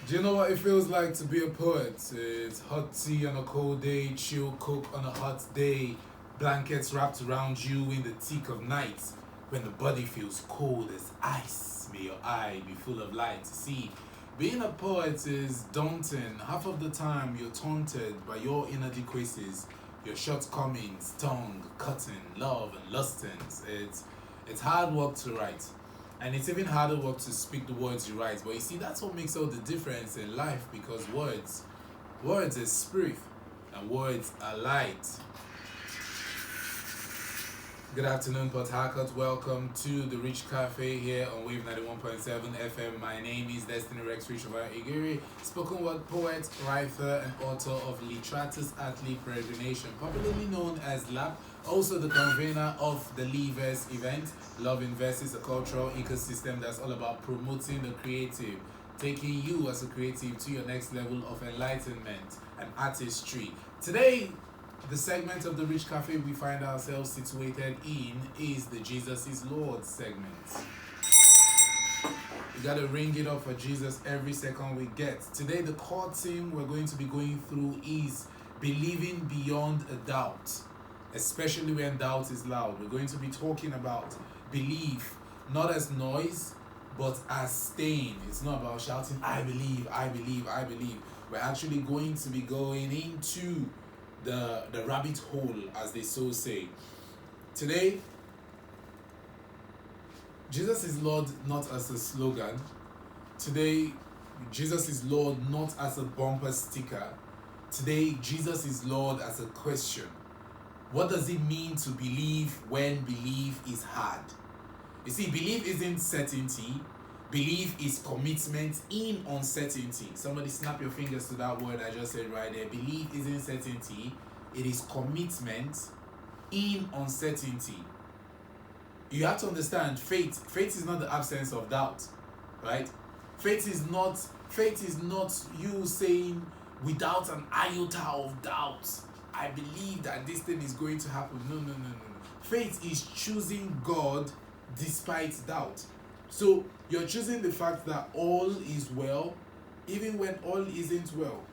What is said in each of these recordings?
Do you know what it feels like to be a poet? It's hot tea on a cold day, chill cook on a hot day, blankets wrapped around you in the thick of night, when the body feels cold as ice. May your eye be full of light. See, being a poet is daunting. Half of the time you're taunted by your inadequacies, your shortcomings, tongue, cutting, love, and lustings. It's hard work to write. And it's even harder work to speak the words you write. But you see, that's what makes all the difference in life, because words is spirit, and words are light. Good afternoon, Port Harcourt. Welcome to the Ricch Cafe here on Wave 91.7 FM. My name is Destiny Rex Richh Ovai Igiri, spoken word poet, writer, and author of Literatus Athlete Peregrination, popularly known as LAP, also the convener of the Leavers event. Love in Verses, a cultural ecosystem that's all about promoting the creative, taking you as a creative to your next level of enlightenment and artistry. Today, the segment of the Ricch Cafe we find ourselves situated in is the Jesus is Lord segment. We gotta ring it up for Jesus every second we get. Today, the core theme we're going to be going through is believing beyond a doubt, especially when doubt is loud. We're going to be talking about belief, not as noise, but as staying. It's not about shouting, I believe, I believe, I believe. We're actually going to be going into the rabbit hole, as they so say. Today, Jesus is Lord not as a slogan. Today, Jesus is Lord not as a bumper sticker. Today, Jesus is Lord as a question. What does it mean to believe when belief is hard? You see, belief isn't certainty. Belief is commitment in uncertainty. Somebody snap your fingers to that word I just said right there. Belief isn't certainty. It is commitment in uncertainty. You have to understand, faith is not the absence of doubt, right? Faith is not you saying without an iota of doubt, I believe that this thing is going to happen. No. Faith is choosing God despite doubt. So you're choosing the fact that all is well, even when all isn't well.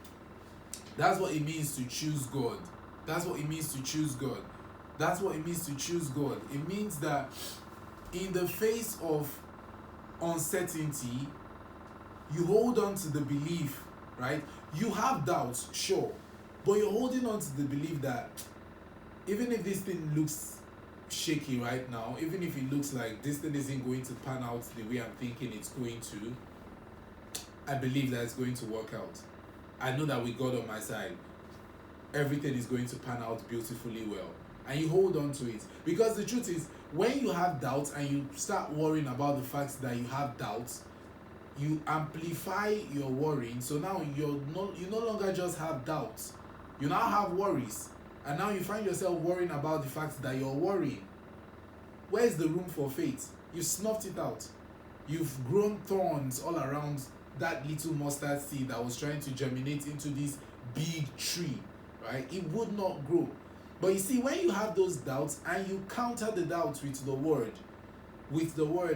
That's what it means to choose God. That's what it means to choose God. That's what it means to choose God. It means that in the face of uncertainty, you hold on to the belief, right? You have doubts, sure, but you're holding on to the belief that even if this thing looks shaky right now, even if it looks like this thing isn't going to pan out the way I'm thinking it's going to, I believe that it's going to work out. I know that with God on my side, everything is going to pan out beautifully well. And you hold on to it. Because the truth is, when you have doubts and you start worrying about the fact that you have doubts, you amplify your worrying. So now you no longer just have doubts. You now have worries. And now you find yourself worrying about the fact that you're worrying. Where's the room for faith? You snuffed it out. You've grown thorns all around that little mustard seed that was trying to germinate into this big tree, right? It would not grow. But you see, when you have those doubts and you counter the doubts with the word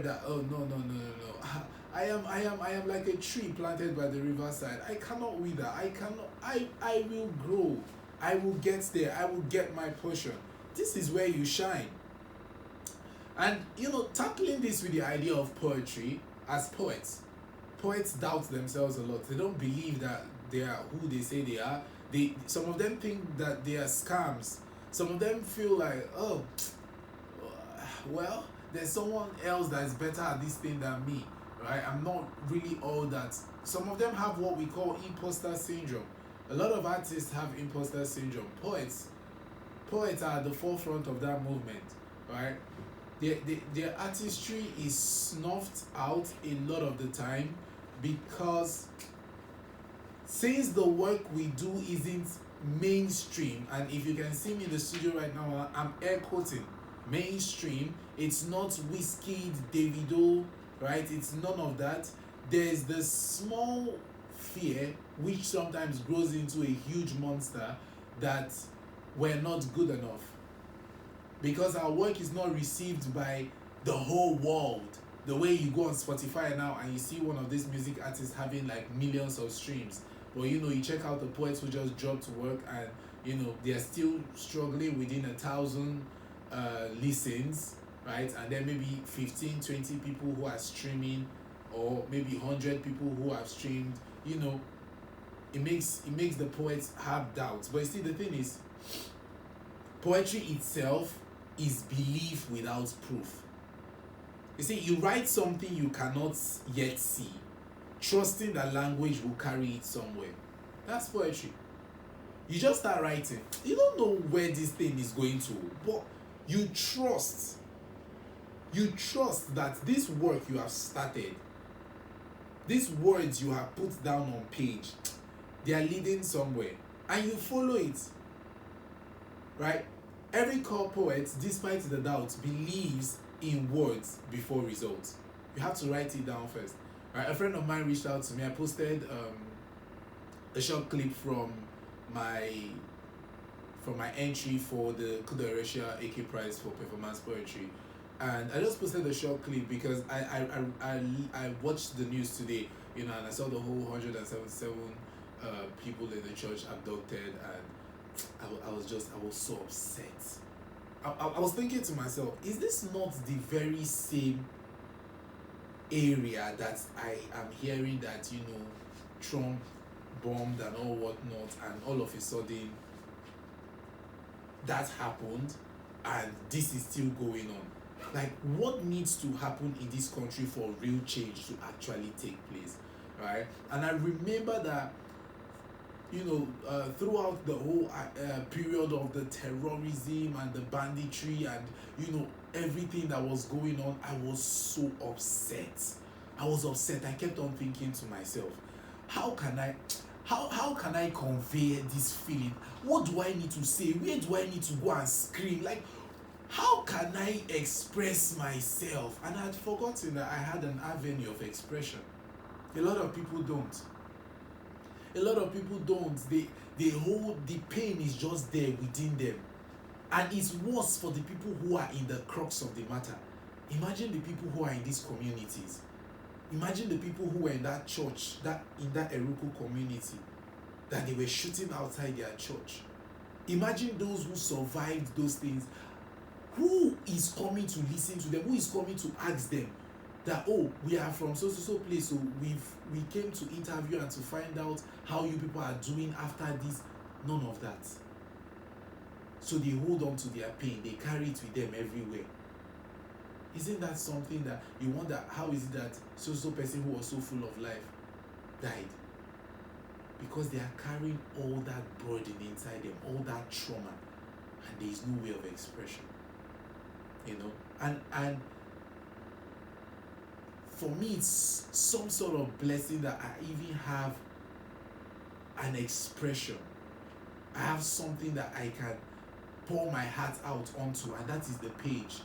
that, oh, no. I am like a tree planted by the riverside. I cannot wither. I will grow. I will get there. I will get my portion. This is where you shine. And, tackling this with the idea of poetry, as poets doubt themselves a lot. They don't believe that they are who they say they are. Some of them think that they are scams. Some of them feel like, oh, well, there's someone else that is better at this thing than me, right? I'm not really all that. Some of them have what we call imposter syndrome. A lot of artists have imposter syndrome. Poets are at the forefront of that movement, right? Their artistry is snuffed out a lot of the time because since the work we do isn't mainstream, and if you can see me in the studio right now, I'm air quoting mainstream. It's not Wizkid, Davido, right? It's none of that. There's the small fear which sometimes grows into a huge monster that we're not good enough because our work is not received by the whole world. the way you go on Spotify now and you see one of these music artists having like millions of streams, but you check out the poets who just dropped work and they're still struggling within 1,000 listens, right? And then maybe 15, 20 people who are streaming, or maybe 100 people who have streamed. It makes the poets have doubts. But you see, the thing is, poetry itself is belief without proof. You see, you write something you cannot yet see, trusting that language will carry it somewhere. That's poetry. You just start writing. You don't know where this thing is going to, but you trust. You trust that this work you have started, these words you have put down on page, they are leading somewhere, and you follow it. Right? Every core poet, despite the doubts, believes in words before results. You have to write it down first. Right? A friend of mine reached out to me. I posted a short clip from my entry for the Richch AK Prize for Performance Poetry, and I just posted a short clip because I watched the news today, and I saw the whole 177 people in the church abducted, and I was so upset. I was thinking to myself, is this not the very same area that I am hearing that Trump bombed and all whatnot, and all of a sudden that happened and this is still going on? Like, what needs to happen in this country for real change to actually take place, right? And I remember that throughout the whole period of the terrorism and the banditry and everything that was going on, I was so upset. I kept on thinking to myself, how can I convey this feeling? What do I need to say? Where do I need to go and scream? Like, how can I express myself? And I had forgotten that I had an avenue of expression. A lot of people don't. They hold the pain is just there within them. And it's worse for the people who are in the crux of the matter. Imagine the people who are in these communities. Imagine the people who were in that church, in that Eruku community, that they were shooting outside their church. Imagine those who survived those things. Who is coming to listen to them? Who is coming to ask them that, oh, we are from so place, so we came to interview and to find out how you people are doing after this? None of that. So they hold on to their pain. They carry it with them everywhere. Isn't that something that you wonder, how is it that so person who was so full of life died? Because they are carrying all that burden inside them, all that trauma, and there is no way of expression. And for me, it's some sort of blessing that I even have an expression. I have something that I can pour my heart out onto, and that is the page,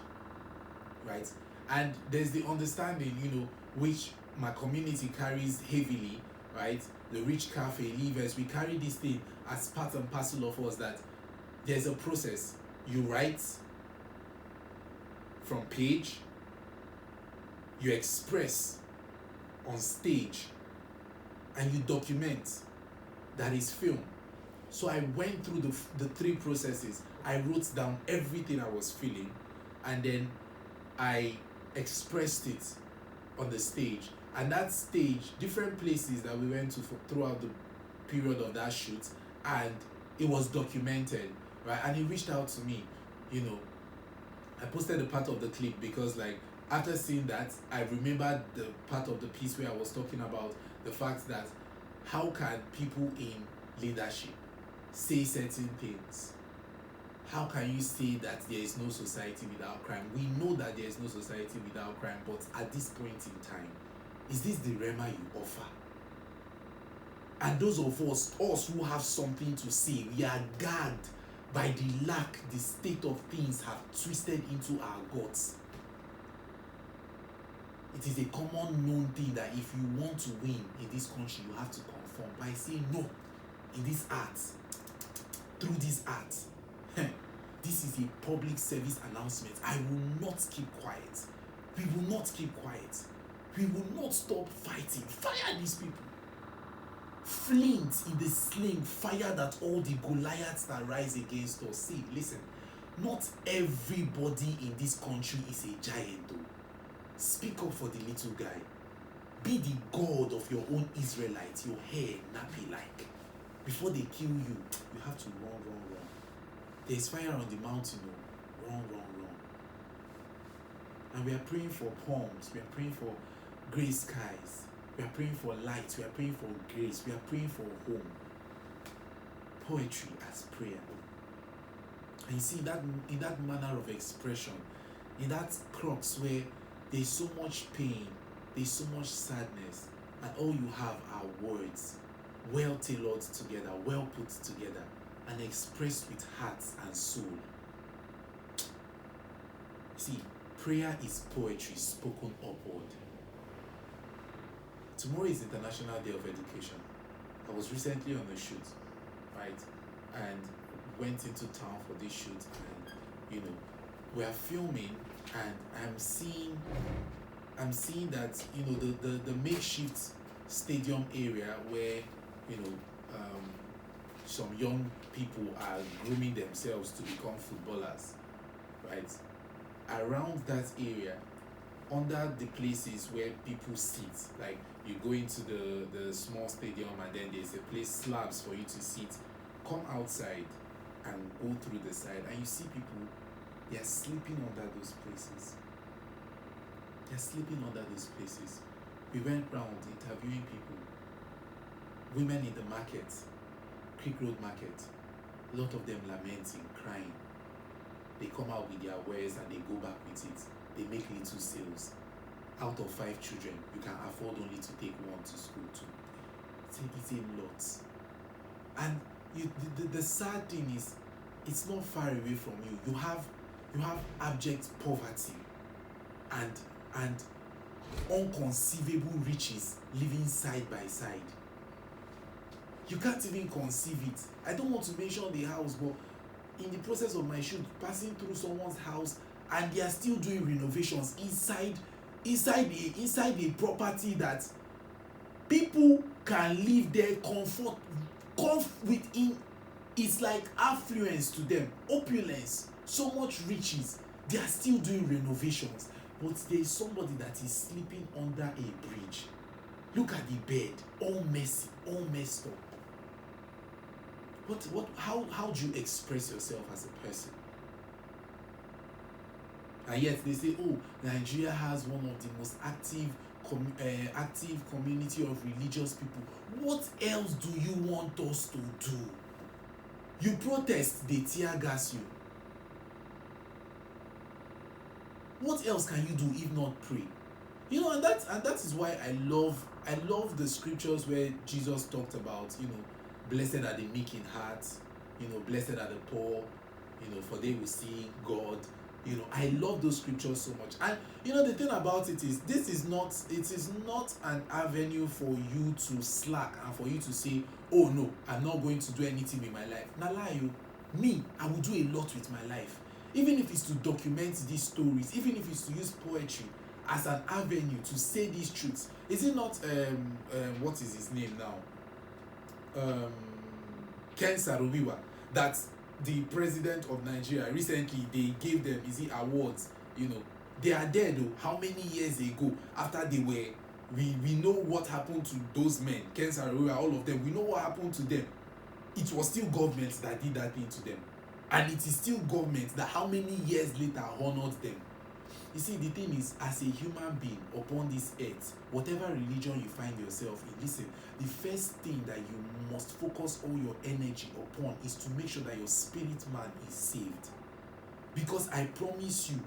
right? And there's the understanding, which my community carries heavily, right? The Ricch Cafe, Leavers, we carry this thing as part and parcel of us, that there's a process. You write from page, you express on stage, and you document. That is film. So I went through the three processes. I wrote down everything I was feeling, and then I expressed it on the stage. And that stage, different places that we went to throughout the period of that shoot, and it was documented, right? And he reached out to me, I posted a part of the clip because, like, after seeing that, I remembered the part of the piece where I was talking about the fact that how can people in leadership say certain things? How can you say that there is no society without crime? We know that there is no society without crime, but at this point in time, is this the Rema you offer? And those of us who have something to say, we are gagged by the lack the state of things have twisted into our guts. It is a common known thing that if you want to win in this country, you have to conform by saying no in this art, through this art. This is a public service announcement. I will not keep quiet. We will not keep quiet. We will not stop fighting. Fire these people. Flint in the sling, fire that all the Goliaths that rise against us. See, listen, not everybody in this country is a giant though. Speak up for the little guy. Be the God of your own Israelites, your hair nappy like. Before they kill you, you have to run. There's fire on the mountain, run. And we are praying for palms, we are praying for gray skies, we are praying for light, we are praying for grace, we are praying for home. Poetry as prayer. And you see, in that manner of expression, in that crux where there's so much pain, there's so much sadness, and all you have are words, well tailored together, well put together, and expressed with heart and soul. See, prayer is poetry spoken upward. Tomorrow is International Day of Education. I was recently on a shoot, right? And went into town for this shoot, and we are filming, and I'm seeing that the makeshift stadium area where some young people are grooming themselves to become footballers, right? Around that area, under the places where people sit, like you go into the small stadium and then there's a place, slabs for you to sit. Come outside and go through the side, and you see people, they are sleeping under those places. They're sleeping under those places. We went round interviewing people. Women in the market, Creek Road Market, a lot of them lamenting, crying. They come out with their wares and they go back with it. They make little sales. Out of 5 children, you can afford only to take 1 to school too. It's a lot. And the sad thing is, it's not far away from you. You have abject poverty and unconceivable riches living side by side. You can't even conceive it. I don't want to mention the house, but in the process of my shoot, passing through someone's house, and they are still doing renovations inside a property that people can live there, comfort within. It's like affluence to them, opulence, so much riches. They are still doing renovations, but there is somebody that is sleeping under a bridge. Look at the bed, all messy, all messed up. How do you express yourself as a person? And yet they say, oh, Nigeria has one of the most active community of religious people. What else do you want us to do? You protest, they tear gas you. What else can you do if not pray? And that is why I love the scriptures where Jesus talked about, blessed are the meek in heart, blessed are the poor, for they will see God. I love those scriptures so much. And the thing about it is, it is not an avenue for you to slack and for you to say, oh no, I'm not going to do anything with my life. Now lie you, me, I will do a lot with my life. Even if it's to document these stories, even if it's to use poetry as an avenue to say these truths. Is it not what is his name now? Ken Saro-Wiwa, that the president of Nigeria recently, they gave them awards. They are there though. How many years ago, after they were, we know what happened to those men, Ken Saro-Wiwa, all of them. We know what happened to them. It was still government that did that thing to them, and it is still government that how many years later honored them. You see, the thing is, as a human being upon this earth, whatever religion you find yourself in, listen, the first thing that you must focus all your energy upon is to make sure that your spirit man is saved. Because I promise you,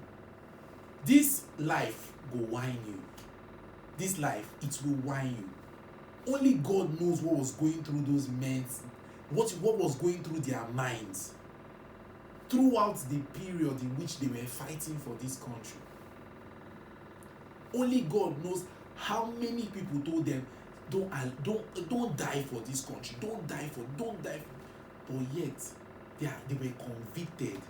this life will whine you. This life, it will whine you. Only God knows what was going through those men's, what was going through their minds throughout the period in which they were fighting for this country. Only God knows how many people told them, don't die for this country, don't die for, but yet they were convicted.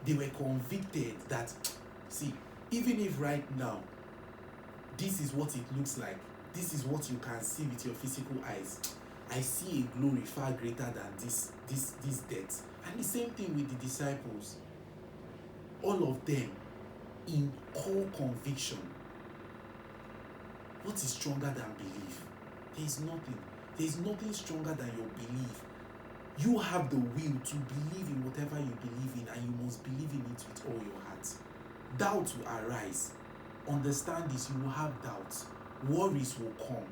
They were convicted that See, even if right now, this is what it looks like, this is what you can see with your physical eyes, I see a glory far greater than this death. And the same thing with the disciples. All of them in core conviction. What is stronger than belief? There is nothing. There is nothing stronger than your belief. You have the will to believe in whatever you believe in, and you must believe in it with all your heart. Doubt will arise. Understand this, you will have doubts. Worries will come.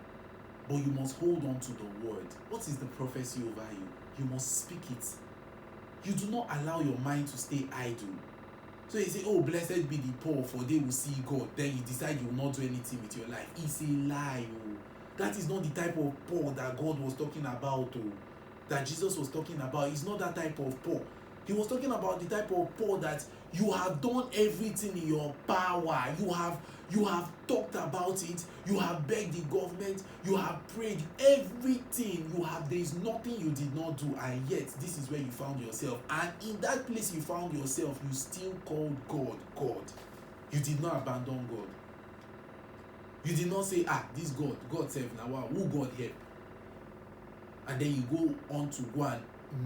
But you must hold on to the word. What is the prophecy over you? You must speak it. You do not allow your mind to stay idle. So you say, oh, blessed be the poor, for they will see God. Then you decide you will not do anything with your life. It's a lie. Oh. That is not the type of poor that God was talking about. Oh. That Jesus was talking about. It's not that type of poor. He was talking about the type of poor that you have done everything in your power. You have talked about it. You have begged the government. You have prayed. Everything you have. There is nothing you did not do, and yet this is where you found yourself. And in that place you found yourself, you still called God God. You did not abandon God. You did not say, this God save now. Who God help? And then you go on to go and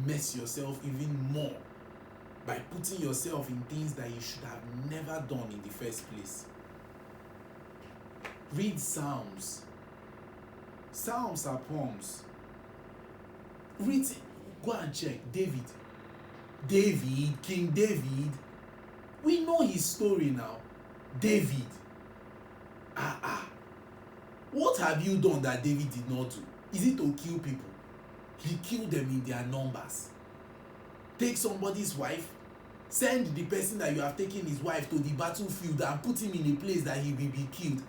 mess yourself even more by putting yourself in things that you should have never done in the first place. Read Psalms. Psalms are poems. Read, go and check. David, King David. We know his story now. David. What have you done that David did not do? Is it to kill people? He killed them in their numbers. Take somebody's wife, send the person that you have taken his wife to the battlefield and put him in a place that he will be killed.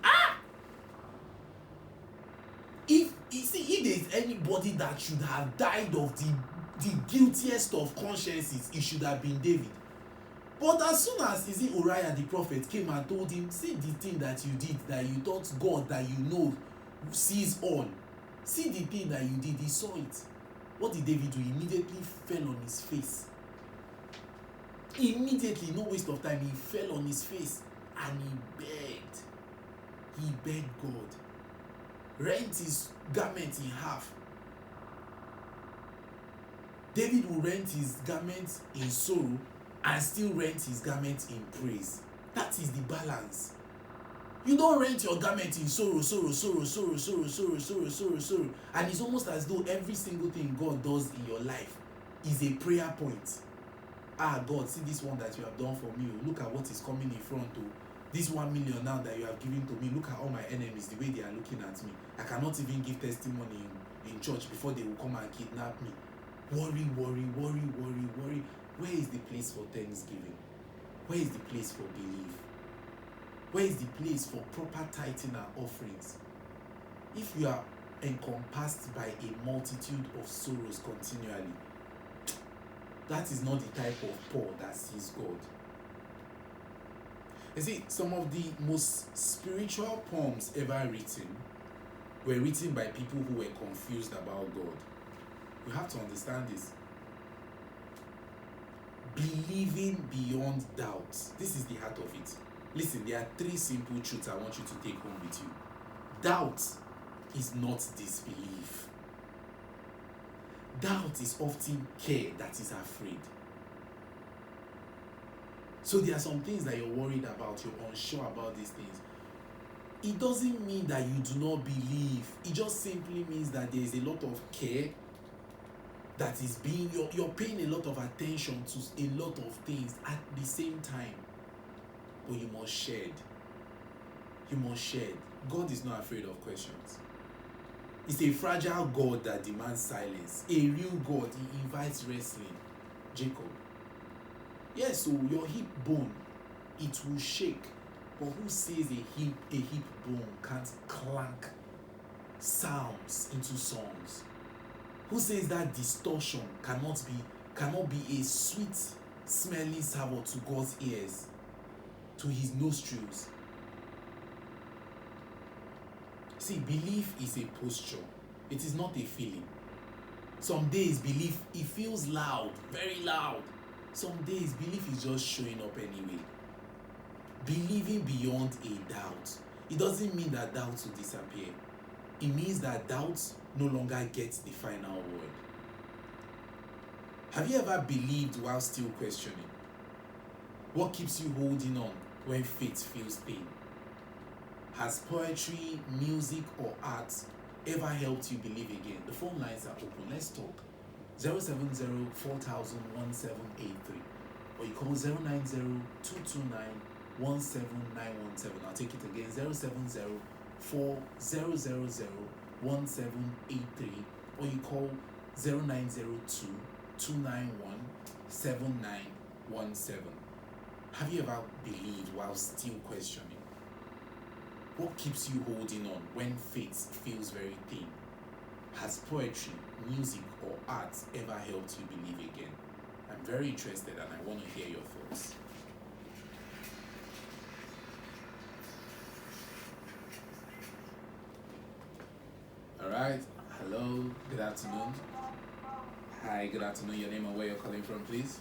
If there is anybody that should have died of the guiltiest of consciences, it should have been David. But as soon as Uriah the prophet came and told him, see the thing that you did, that you thought God that you know sees all. See the thing that you did, he saw it. What did David do? He immediately fell on his face. Immediately, no waste of time, he fell on his face and he begged. He begged God. Rent his garment in half. David will rent his garment in sorrow and still rent his garment in praise. That is the balance. You don't rent your garment in sorrow. And it's almost as though every single thing God does in your life is a prayer point. God, see this one that you have done for me. Look at what is coming in front. This 1 million now that you have given to me. Look at all my enemies, the way they are looking at me. I cannot even give testimony in church before they will come and kidnap me. Worry. Where is the place for thanksgiving? Where is the place for belief? Where is the place for proper tithing and offerings? If you are encompassed by a multitude of sorrows continually, that is not the type of poor that sees God. You see, some of the most spiritual poems ever written were written by people who were confused about God. You have to understand this. Believing beyond doubt. This is the heart of it. Listen, there are 3 simple truths I want you to take home with you. Doubt is not disbelief. Doubt is often care that is afraid. So there are some things that you're worried about, you're unsure about these things. It doesn't mean that you do not believe. It just simply means that there is a lot of care that is being, you're paying a lot of attention to a lot of things at the same time. But you must shed. You must shed. God is not afraid of questions. It's a fragile God that demands silence. A real God, he invites wrestling. Jacob. Yes, so your hip bone, it will shake. But who says a hip bone can't clank sounds into songs? Who says that distortion cannot be a sweet smelling savour to God's ears, to his nostrils? See, belief is a posture. It is not a feeling. Some days belief, it feels loud, very loud. Some days belief is just showing up anyway. Believing beyond a doubt. It doesn't mean that doubt will disappear. It means that doubt no longer gets the final word. Have you ever believed while still questioning? What keeps you holding on when faith feels pain? Has poetry, music, or art ever helped you believe again? The phone lines are open. Let's talk. 070 4000 1783, or you call 090 229 17917. I'll take it again. 070 4000 1783, or you call 0902 291 7917. Have you ever believed while still questioning? What keeps you holding on when faith feels very thin? Has poetry, music, or art ever helped you believe again? I'm very interested and I want to hear your thoughts. Alright, hello, good afternoon. Hi, good afternoon. Your name and where you're calling from, please?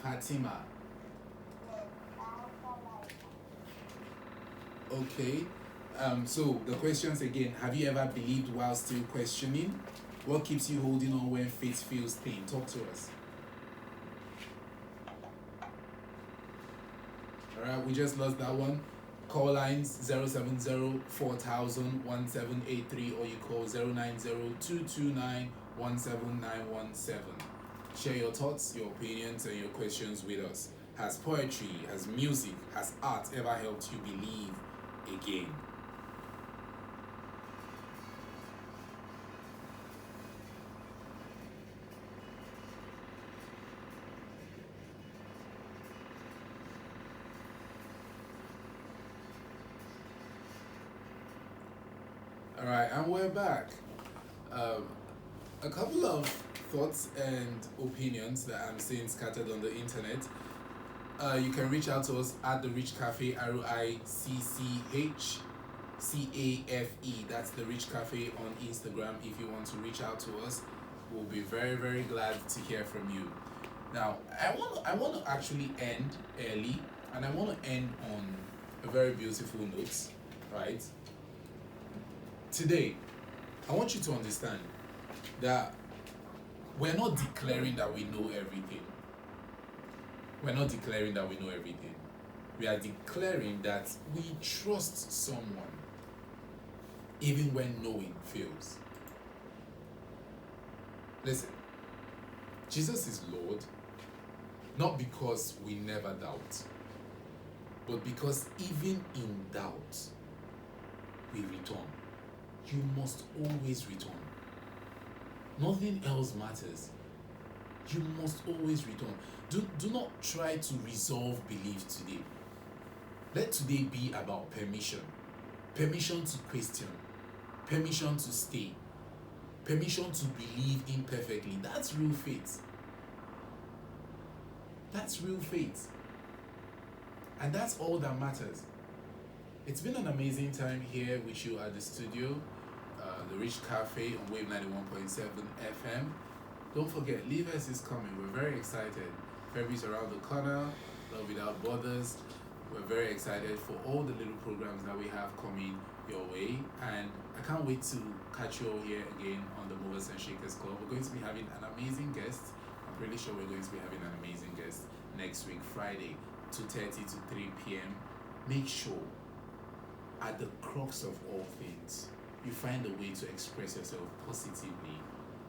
Fatima. Okay. So the questions again. Have you ever believed while still questioning? What keeps you holding on when faith feels thin? Talk to us. Alright, we just lost that one. Call lines 070 4000 1783, or you call 090 229 17917. Share your thoughts, your opinions, and your questions with us. Has poetry, has music, has art ever helped you believe again? All right, and we're back. A couple of thoughts and opinions that I'm seeing scattered on the internet. You can reach out to us at the Ricch Cafe, RICCHCAFE. That's the Ricch Cafe on Instagram. If you want to reach out to us, we'll be very, very glad to hear from you. Now, I want to actually end early, and I want to end on a very beautiful note, right? Today, I want you to understand that we're not declaring that we know everything. We're not declaring that we know everything. We are declaring that we trust someone even when knowing fails. Listen, Jesus is Lord, not because we never doubt, but because even in doubt, we return. You must always return. Nothing else matters. You must always return. Do not try to resolve belief today. Let today be about permission. Permission to question. Permission to stay. Permission to believe imperfectly. That's real faith. That's real faith. And that's all that matters. It's been an amazing time here with you at the studio, the Ricch Cafe on Wave 91.7 FM. Don't forget, Leave Us is coming. We're very excited. February's around the corner. Love Without Borders. We're very excited for all the little programs that we have coming your way. And I can't wait to catch you all here again on the Movers and Shakers Club. We're going to be having an amazing guest. I'm pretty sure we're going to be having an amazing guest next week, Friday, 2:30 to 3 p.m. Make sure, at the crux of all things, you find a way to express yourself positively.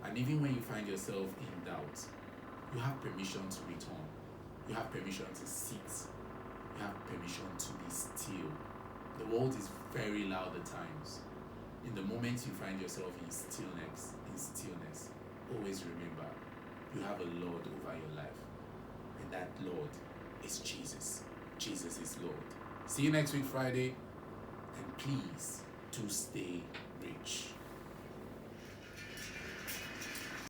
And even when you find yourself in doubt, you have permission to return. You have permission to sit. You have permission to be still. The world is very loud at times. In the moment you find yourself in stillness, always remember, you have a Lord over your life. And that Lord is Jesus. Jesus is Lord. See you next week, Friday. And please, do stay rich.